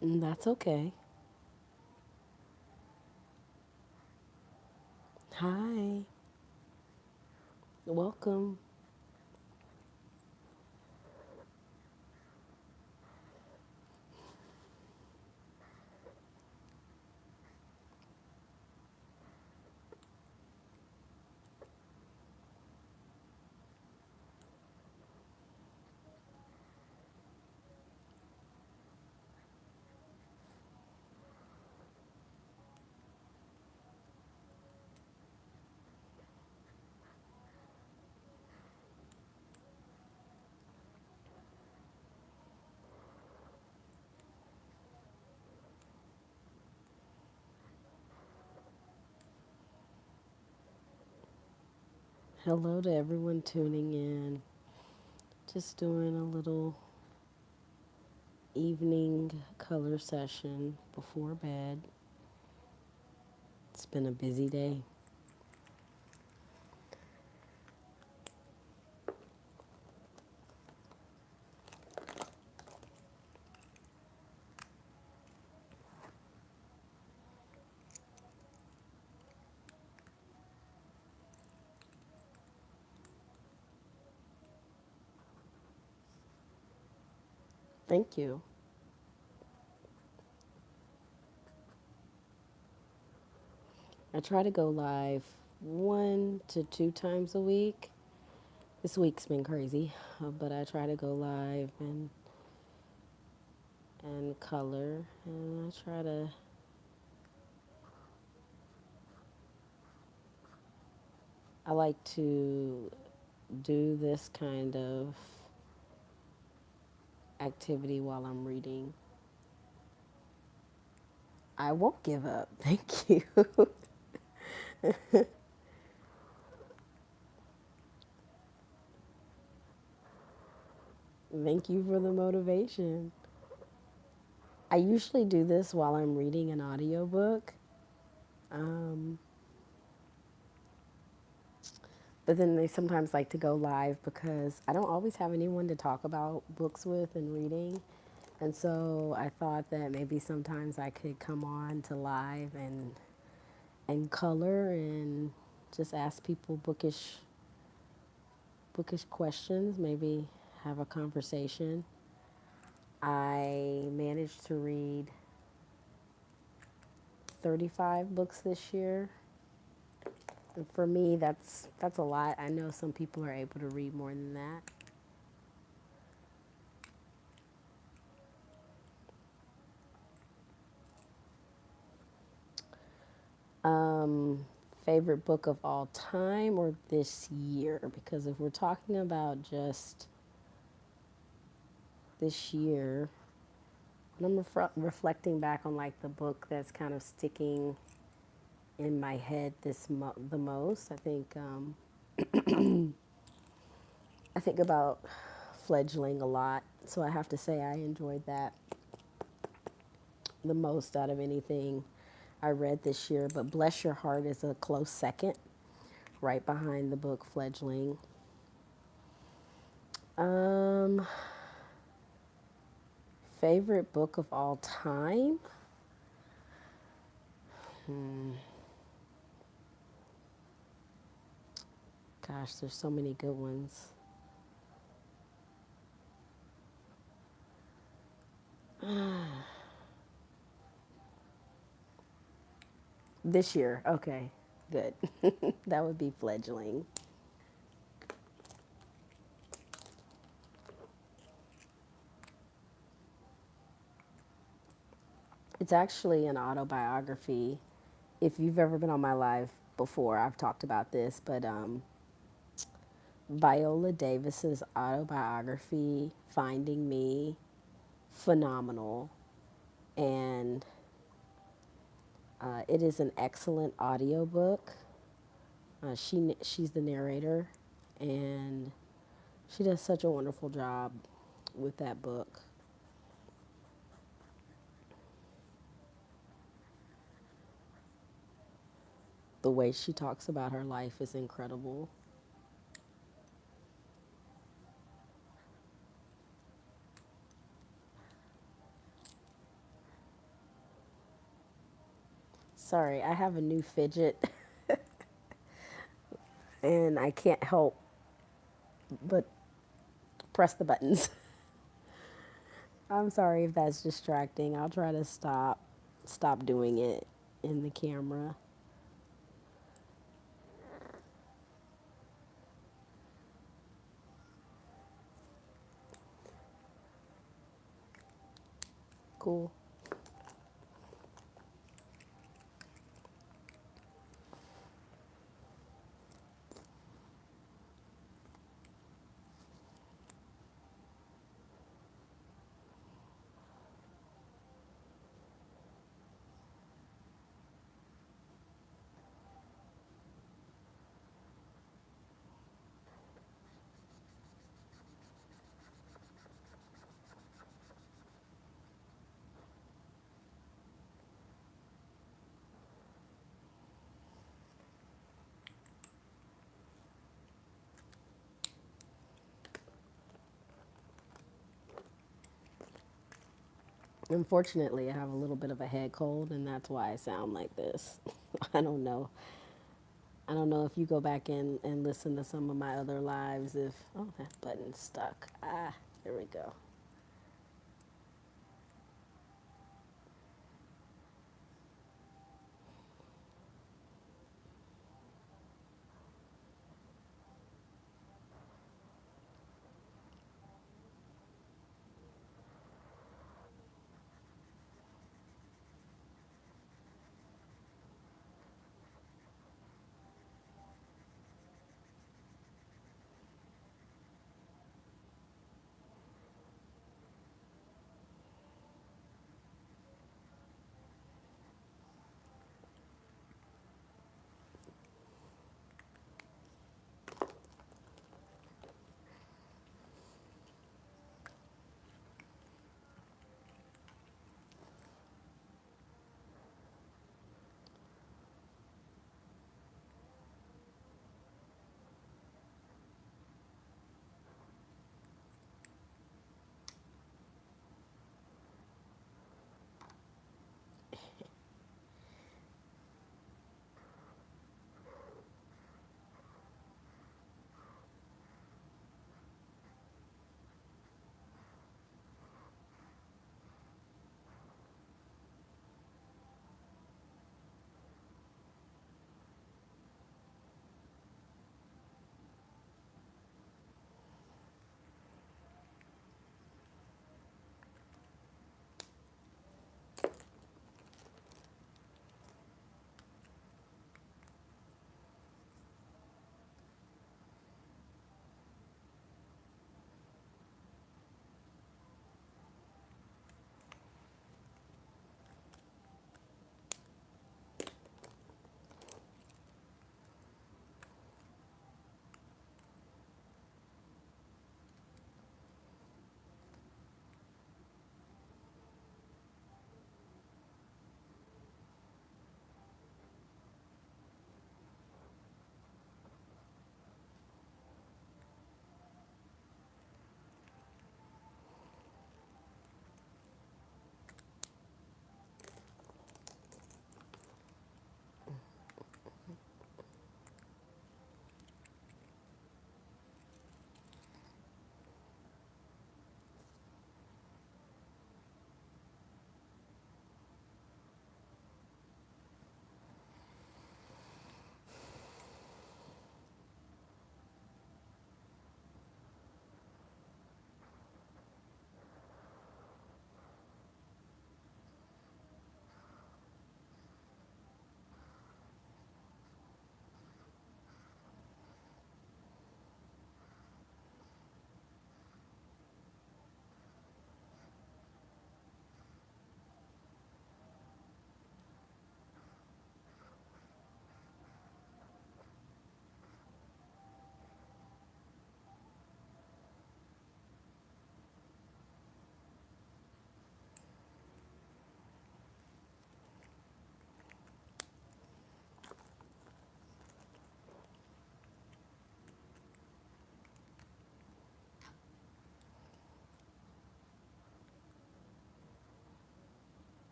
That's okay. Hi. Welcome. Hello to everyone tuning in. Just doing a little evening color session before bed. It's been a busy day. Thank you. I try to go live 1 to 2 times a week. This week's been crazy, but I try to go live and color, and I like to do this kind of activity while I'm reading. I won't give up. Thank you. Thank you for the motivation. I usually do this while I'm reading an audiobook. Um, but then they sometimes like to go live because I don't always have anyone to talk about books with and reading. And so I thought that maybe sometimes I could come on to live and color and just ask people bookish questions, maybe have a conversation. I managed to read 35 books this year. And for me, that's a lot. I know some people are able to read more than that. Um, Favorite book of all time or this year? Because if we're talking about just this year, when I'm reflecting back on like the book that's kind of sticking in my head the most, I think about Fledgling a lot. So I have to say I enjoyed that the most out of anything I read this year. But Bless Your Heart is a close second, right behind the book Fledgling. Um, Favorite book of all time? Gosh, there's so many good ones. This year, okay, good. That would be Fledgling. It's actually an autobiography. If you've ever been on my live before, I've talked about this, but Viola Davis's autobiography, Finding Me, phenomenal. And it is an excellent audiobook. She's the narrator, and she does such a wonderful job with that book. The way she talks about her life is incredible. Sorry, I have a new fidget and I can't help but press the buttons. I'm sorry if that's distracting. I'll try to stop doing it in the camera. Cool. Unfortunately, I have a little bit of a head cold, and that's why I sound like this. I don't know. I don't know if you go back in and listen to some of my other lives. If oh, that button's stuck. Ah, there we go.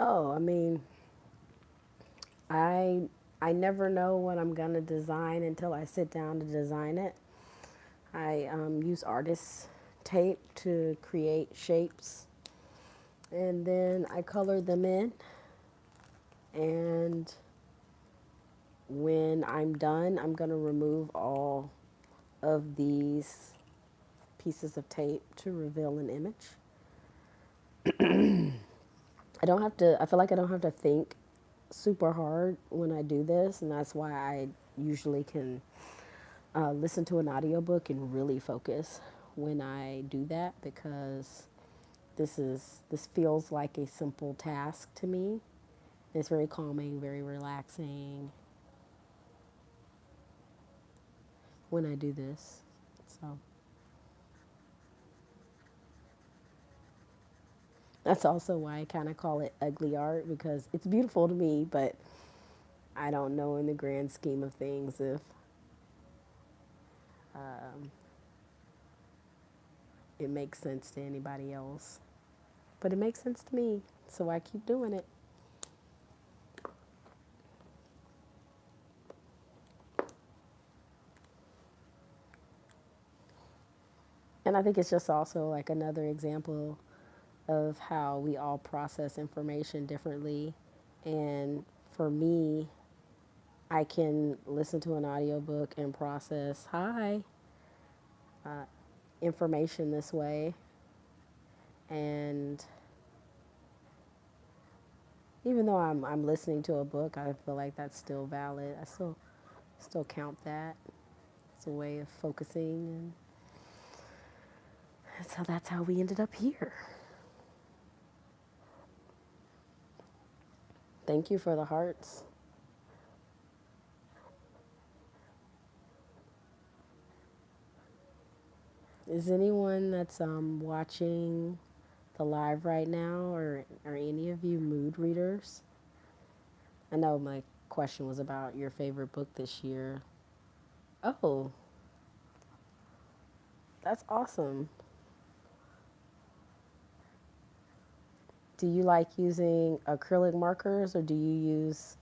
Oh, I mean, I I never know what I'm gonna design until I sit down to design it. I use artist tape to create shapes, and then I color them in. And when I'm done, I'm gonna remove all of these pieces of tape to reveal an image. I don't have to, I feel like I don't have to think super hard when I do this, and that's why I usually can listen to an audiobook and really focus when I do that, because this feels like a simple task to me. It's very calming, very relaxing when I do this. So that's also why I kind of call it ugly art, because it's beautiful to me, but I don't know in the grand scheme of things if um, it makes sense to anybody else. But it makes sense to me, so I keep doing it. And I think it's just also like another example of how we all process information differently. And for me, I can listen to an audiobook and process information this way. And even though I'm listening to a book, I feel like that's still valid. I still count that. It's a way of focusing, and so that's how we ended up here. Thank you for the hearts. Is anyone that's watching the live right now, or are any of you mood readers? I know my question was about your favorite book this year. Oh, that's awesome. Do you like using acrylic markers, or do you use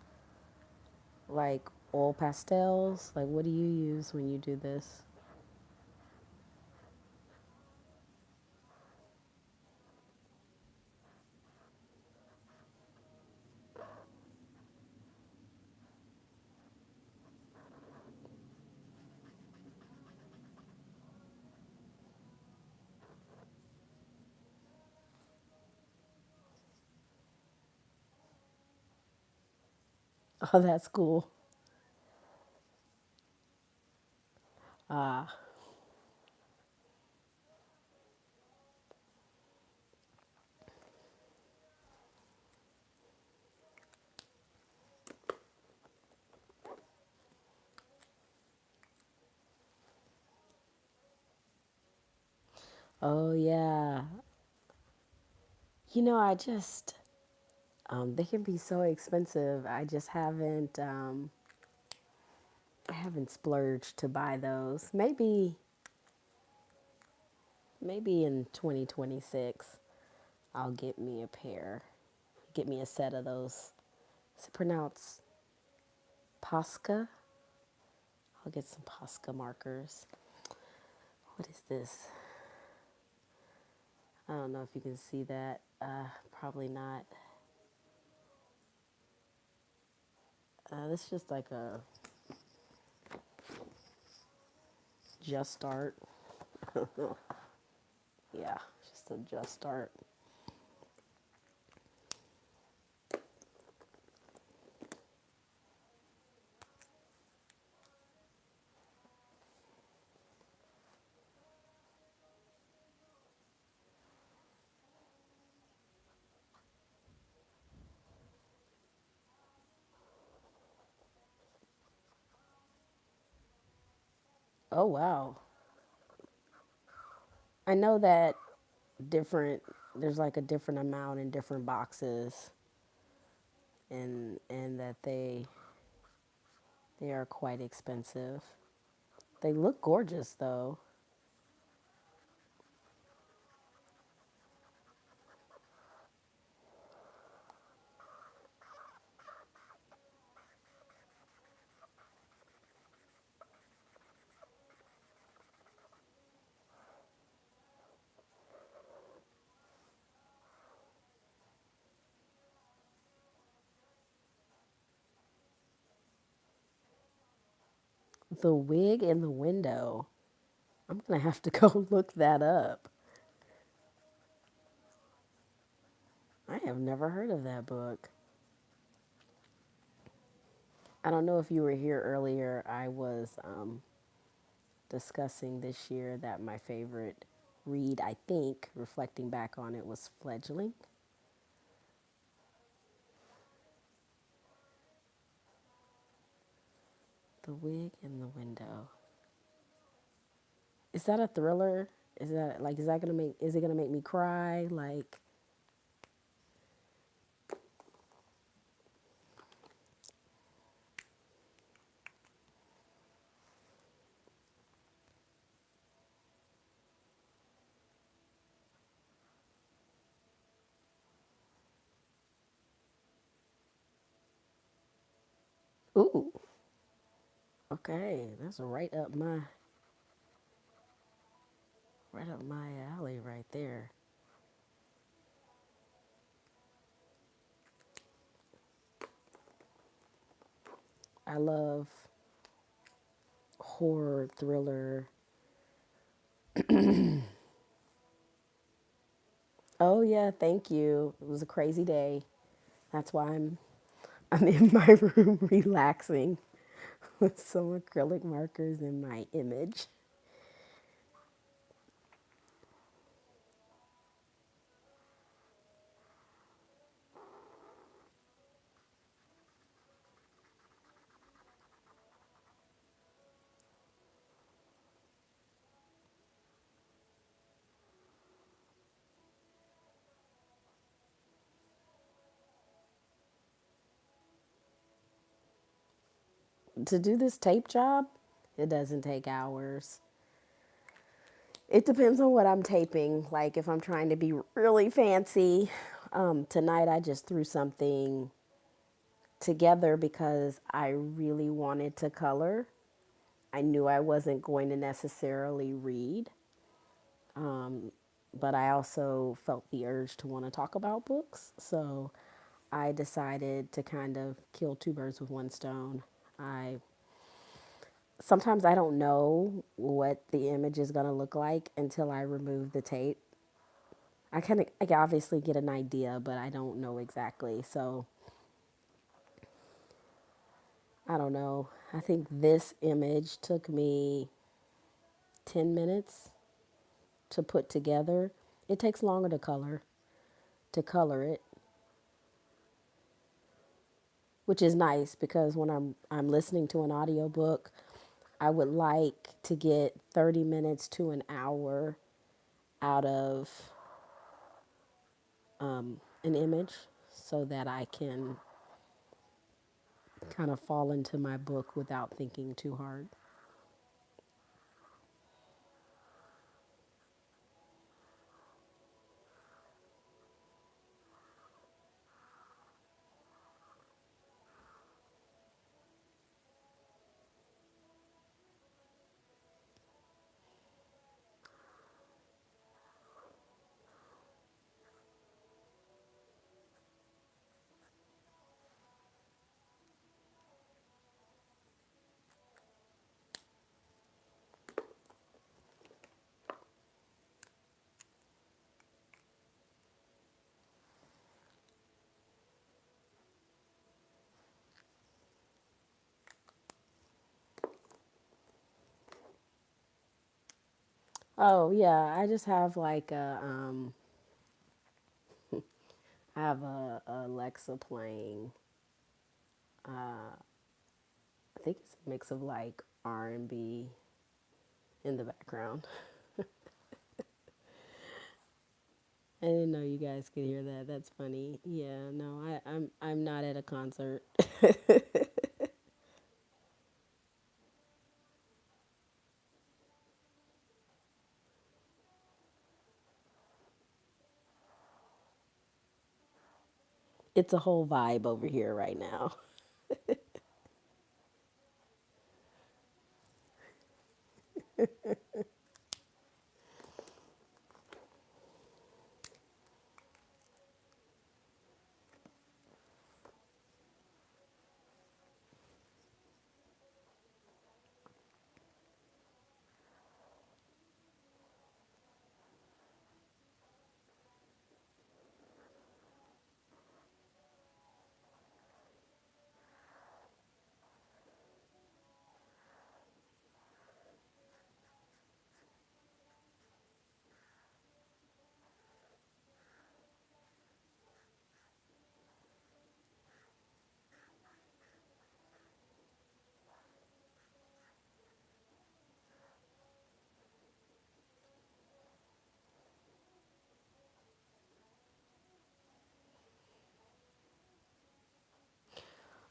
like oil pastels? Like, what do you use when you do this? Oh, that's cool. Ah, oh yeah. I just they can be so expensive. I haven't splurged to buy those. Maybe in 2026 I'll get me a pair. Get me a set of those. Is it pronounced Posca? I'll get some Posca markers. What is this? I don't know if you can see that. Probably not. This is just like a Just Start. Yeah, just a Just Start. Oh wow. I know that different there's like a different amount in different boxes, and that they are quite expensive. They look gorgeous though. The Wig in the Window. I'm gonna have to go look that up. I have never heard of that book. I don't know if you were here earlier. I was discussing this year that my favorite read, I think, reflecting back on it, was Fledgling. The Wig in the Window. Is that a thriller? Is that gonna make is it gonna make me cry? Like, ooh, okay, that's right up my alley right there. I love horror thriller. Oh yeah, thank you. It was a crazy day. That's why I'm in my room relaxing with some acrylic markers in my image. To do this tape job, it doesn't take hours. It depends on what I'm taping. Like if I'm trying to be really fancy, tonight I just threw something together because I really wanted to color. I knew I wasn't going to necessarily read, but I also felt the urge to want to talk about books. So I decided to kind of kill two birds with one stone. I sometimes I don't know what the image is going to look like until I remove the tape. I can obviously get an idea, but I don't know exactly. So I don't know. I think this image took me 10 minutes to put together. It takes longer to color it, which is nice because when I'm listening to an audiobook, I would like to get 30 minutes to an hour out of an image so that I can kind of fall into my book without thinking too hard. Oh yeah, I just have like I have a Alexa playing. I think it's a mix of like R&B in the background. I didn't know you guys could hear that. That's funny. Yeah, no, I'm not at a concert. It's a whole vibe over here right now.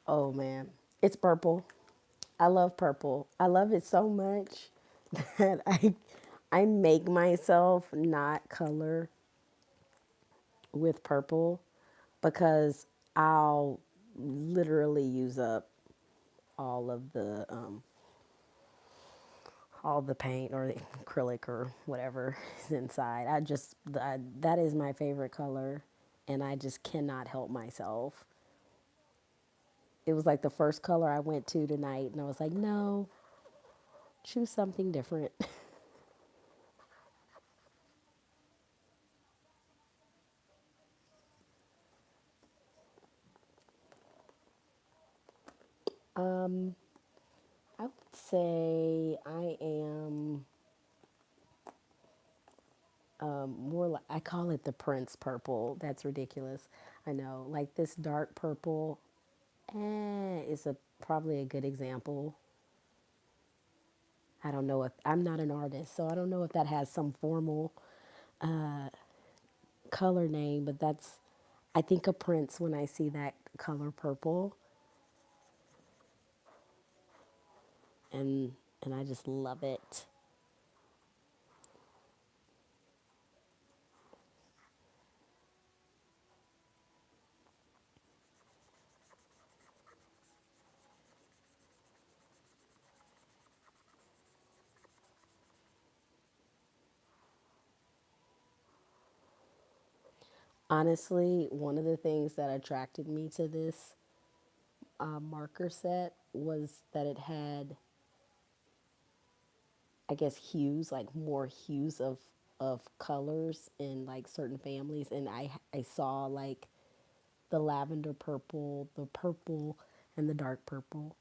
Oh man, it's purple. I love purple. I love it so much that I make myself not color with purple because I'll literally use up all of the paint or the acrylic or whatever is inside. That is my favorite color, and I just cannot help myself. It was like the first color I went to tonight, and I was like, no, choose something different. I would say I am more like, I call it the Prince purple. That's ridiculous. I know. Like this dark purple is probably a good example. I don't know if I'm not an artist, so I don't know if that has some formal color name, but that's I think of Prince when I see that color purple, and I just love it. Honestly, one of the things that attracted me to this marker set was that it had, I guess, hues, like more hues of colors in like certain families, and I saw like the lavender purple, the purple, and the dark purple.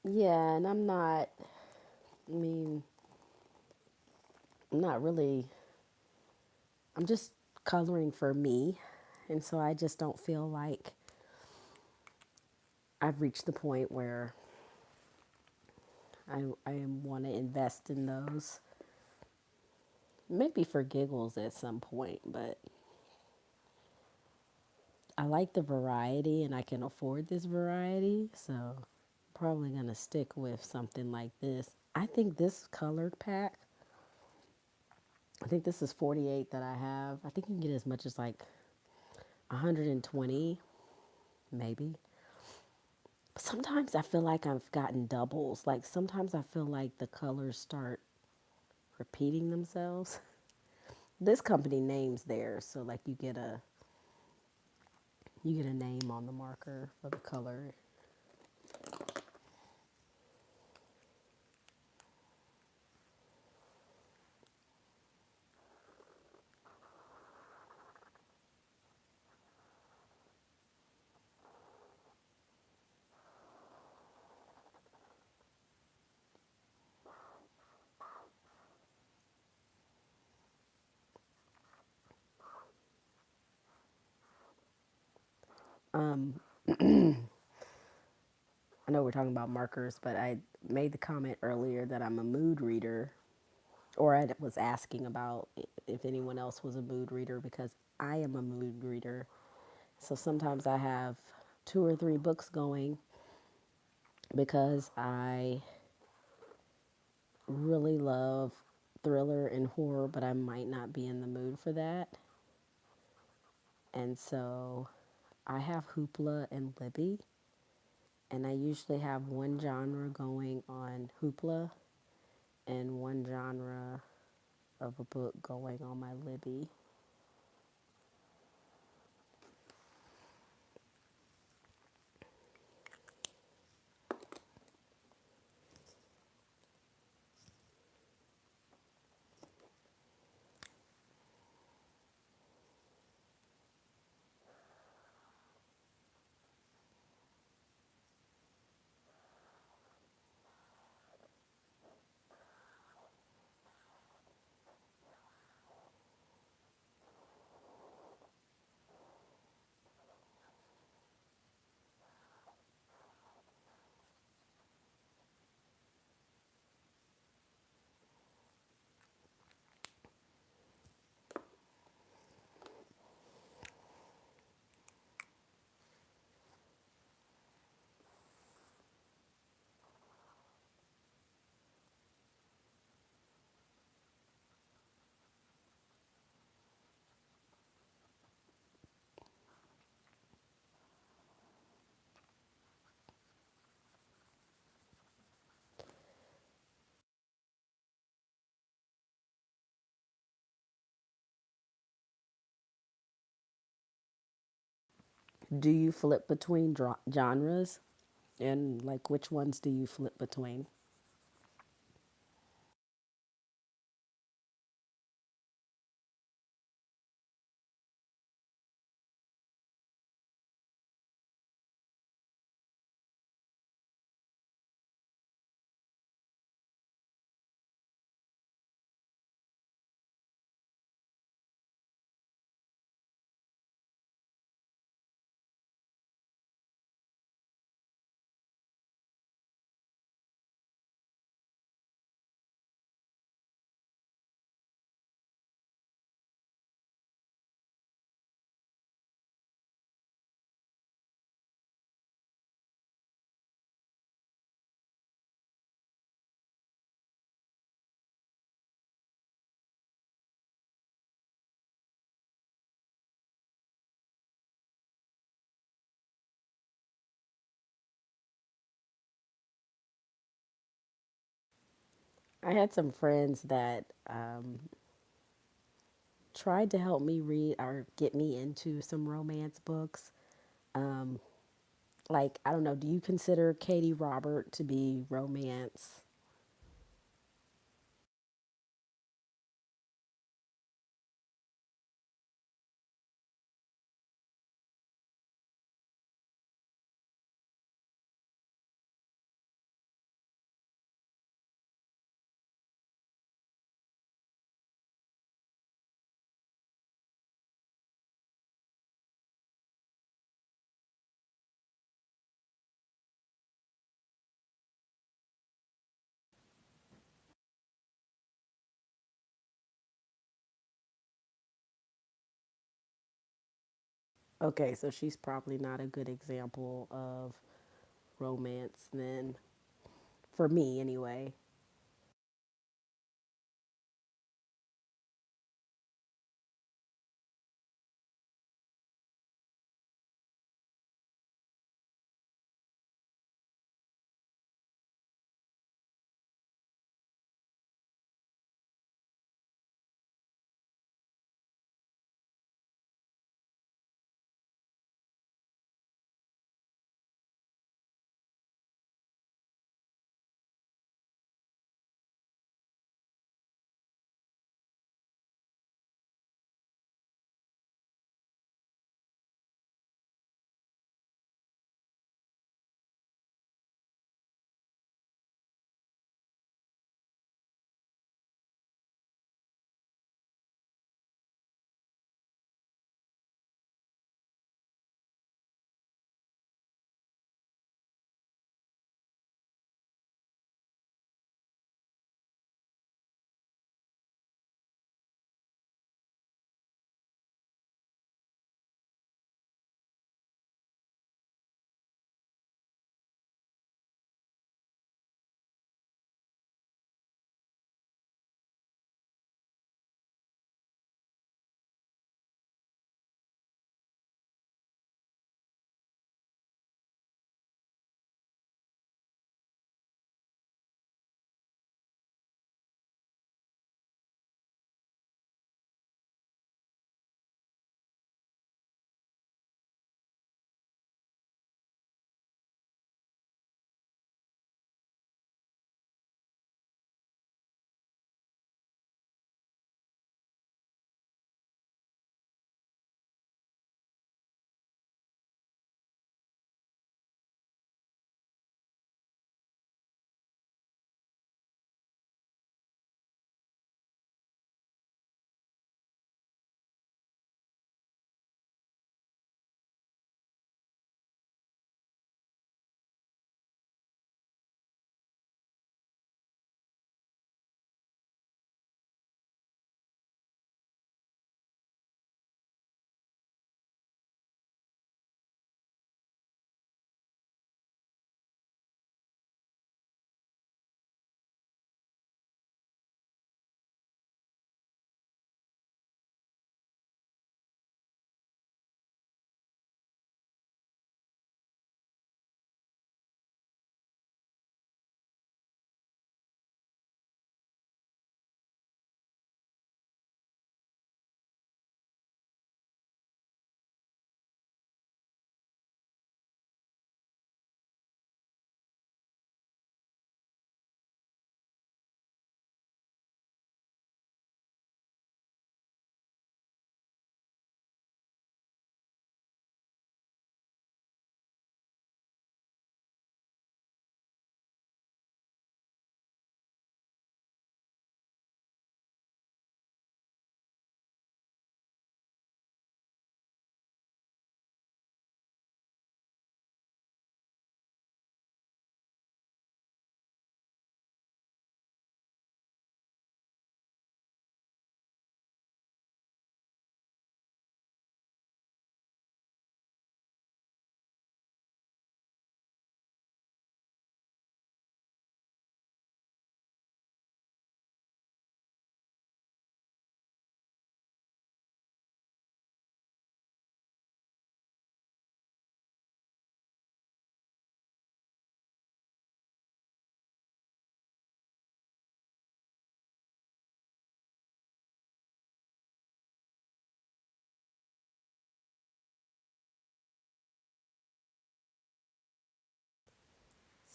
Yeah, and I mean, I'm not really, I'm just coloring for me. And so I just don't feel like I've reached the point where I want to invest in those. Maybe for giggles at some point, but I like the variety and I can afford this variety. So probably going to stick with something like this. I think this colored pack, I think this is 48 that I have. I think you can get as much as like 120 maybe. But sometimes I feel like I've gotten doubles. Like sometimes I feel like the colors start repeating themselves. This company names theirs, so like you get a name on the marker for the color. I know we're talking about markers, but I made the comment earlier that I'm a mood reader, or I was asking about if anyone else was a mood reader because I am a mood reader. So sometimes I have two or three books going because I really love thriller and horror, but I might not be in the mood for that. And so I have Hoopla and Libby, and I usually have one genre going on Hoopla and one genre of a book going on my Libby. Do you flip between genres? And like, which ones do you flip between? I had some friends that tried to help me read or get me into some romance books. Um, like, I don't know, do you consider Katie Robert to be romance? Okay, so she's probably not a good example of romance then, for me anyway.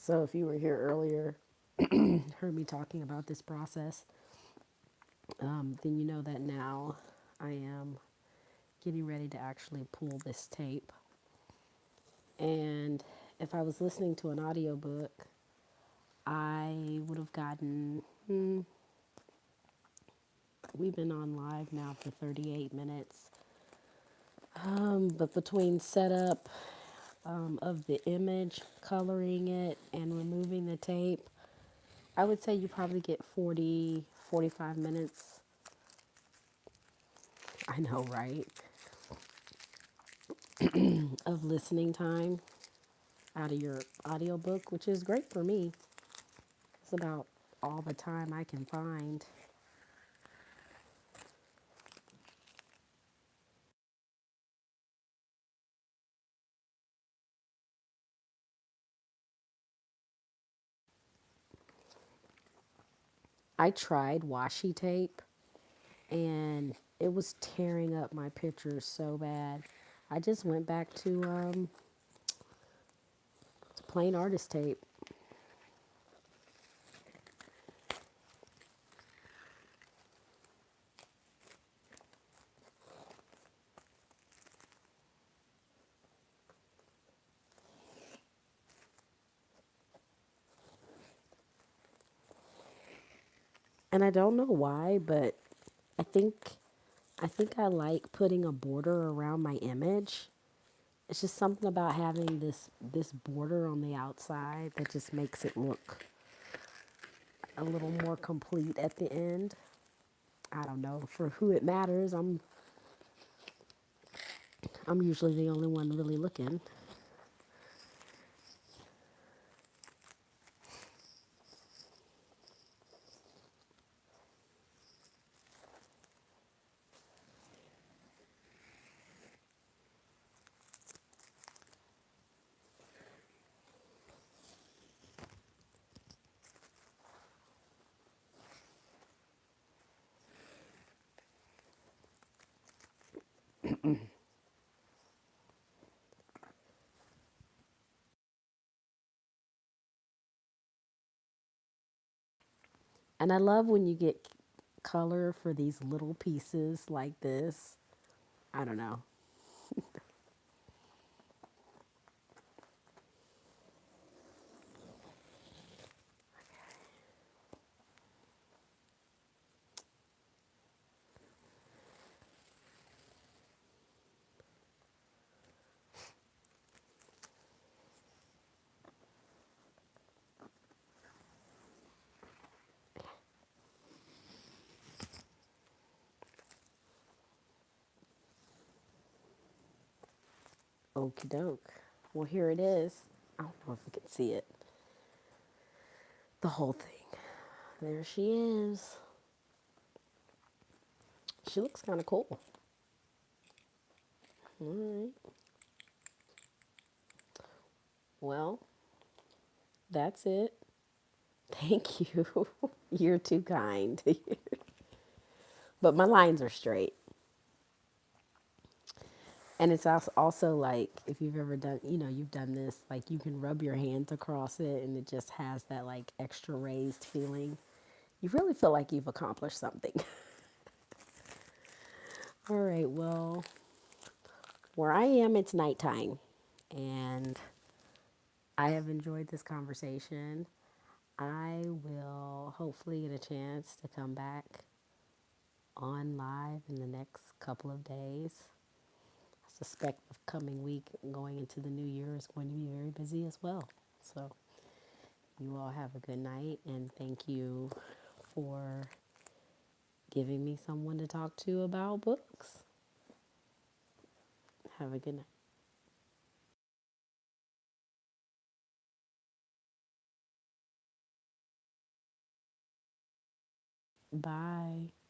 So if you were here earlier, heard me talking about this process, then you know that now I am getting ready to actually pull this tape. And if I was listening to an audiobook, I would have gotten, we've been on live now for 38 minutes. But between setup of the image, coloring it, and removing the tape, I would say you probably get 40, 45 minutes. I know, right? Of listening time out of your audiobook, which is great for me. It's about all the time I can find. I tried washi tape and it was tearing up my pictures so bad. I just went back to plain artist tape. And I don't know why, but I think I think I like putting a border around my image. It's just something about having this border on the outside that just makes it look a little more complete at the end. I don't know, for who it matters. I'm usually the only one really looking. And I love when you get color for these little pieces like this. I don't know. Okie doke. Well, here it is. I don't know if you can see it. The whole thing. There she is. She looks kind of cool. All right. Well, that's it. Thank you. You're too kind. But my lines are straight. And it's also like if you've ever done, you've done this, like you can rub your hands across it and it just has that like extra raised feeling. You really feel like you've accomplished something. All right, well, where I am, it's nighttime. And I have enjoyed this conversation. I will hopefully get a chance to come back on live in the next couple of days. I suspect the coming week going into the new year is going to be very busy as well. So you all have a good night and thank you for giving me someone to talk to about books. Have a good night. Bye.